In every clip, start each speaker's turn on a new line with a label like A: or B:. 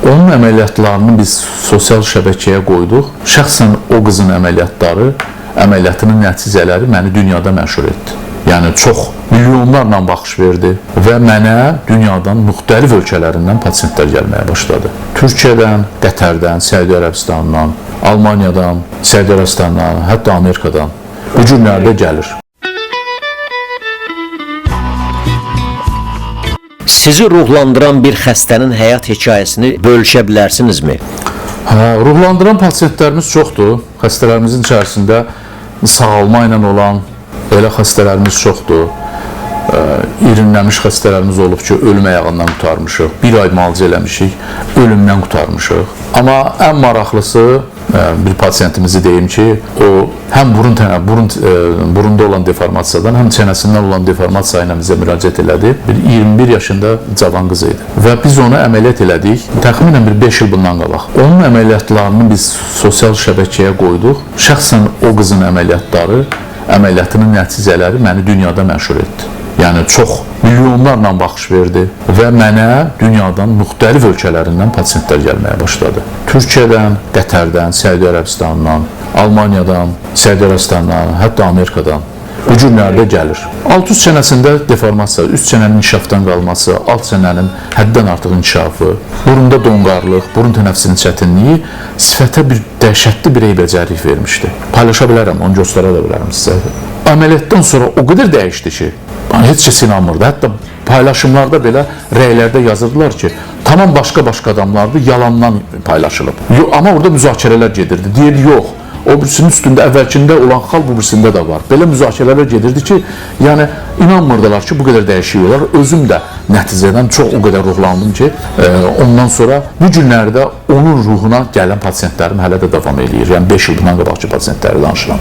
A: Onun əməliyyatlarını biz sosial şəbəkəyə qoyduq. Şəxsən o qızın əməliyyatının nəticələri məni dünyada məşhur etdi. Yəni çox milyonlarla baxış verdi və mənə dünyadan müxtəlif ölkələrindən pasientlər gəlməyə başladı. Türkiyədən, Qətərdən, Səudiyyə Ərəbistanından, Almaniyadan, Səudiyyə Ərəbistanından, hətta Amerikadan bu günlərdə gəlir.
B: Sizi ruhlandıran bir xəstənin həyat hekayəsini bölüşə bilərsinizmi?
A: Ruhlandıran pasientlərimiz çoxdur. Xəstələrimizin içərisində sağalma ilə olan elə xəstələrimiz çoxdur. İrinləmiş xəstələrimiz olub ki, ölüm ayağından qurtarmışıq. Bir ay müalicə eləmişik, ölümdən qurtarmışıq. Amma ən maraqlısı bir pasiyentimizi deyim ki, o həm burunda olan deformasiyadan, həm çənəsindən olan deformasiya ilə bizə müraciət elədi. Bir 21 yaşında cavan qız idi. Və biz onu əməliyyat elədik. Təxminən bir 5 il bundan qabaq. Onun əməliyyatlarını biz sosial şəbəkəyə qoyduq. Şəxsən o qızın əməliyyatının nəticələri məni dünyada məşhur etdi. Yəni çox milyonlarla baxış verdi və mənə dünyadan müxtəlif ölkələrindən pasientlər gəlməyə başladı. Türkiyədən, Qətərdən, Səudiyyə Ərəbistanından, Almaniyadan, Səudiyyə Ərəbistanından, hətta Amerikadan bu günlərdə gəlir. Alt üst çənəsində deformasiya, üst çənənin inkişafdan qalması, alt çənənin həddən artıq inkişafı, burunda donqarlıq, burun tənəffüsünün çətinliyi sifətə bir dəhşətli bir eybəcərlik vermişdi. Paylaşa bilərəm, onu göstərə də bilərəm sizə. Əməliyyatdan sonra o qədər dəyişdi ki, heç kəs inanmırdı. Hətta paylaşımlarda belə rəylərdə yazırdılar ki, tamam başqa adamlardır, yalandan paylaşılıb. Amma orada müzakirələr gedirdi. Deyir, yox, o birisinin üstündə əvvəlkində olan xal bu birisində də var. Belə müzakirələr gedirdi ki, yəni inanmırdılar ki, bu qədər dəyişik olar. Özüm də nəticədən çox o qədər ruhlandım ki, ondan sonra bu günlərdə onun ruhuna gələn pasientlərim hələ də davam edir. Yəni 5 il bundan qabaqki pasientləri danışıram.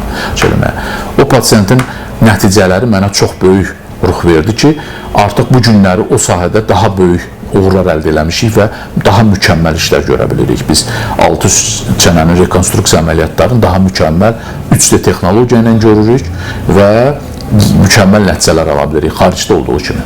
A: O pasientin nəticələri mənə çox böyük ruh verdi ki, artıq bu günləri o sahədə daha böyük uğurlar əldə eləmişik və daha mükəmməl işlər görə bilirik. Biz alt üst çənənin rekonstruksiya əməliyyatlarını daha mükəmməl 3D texnologiya ilə görürük və mükəmməl nəticələr ala bilirik, xaricdə olduğu kimi.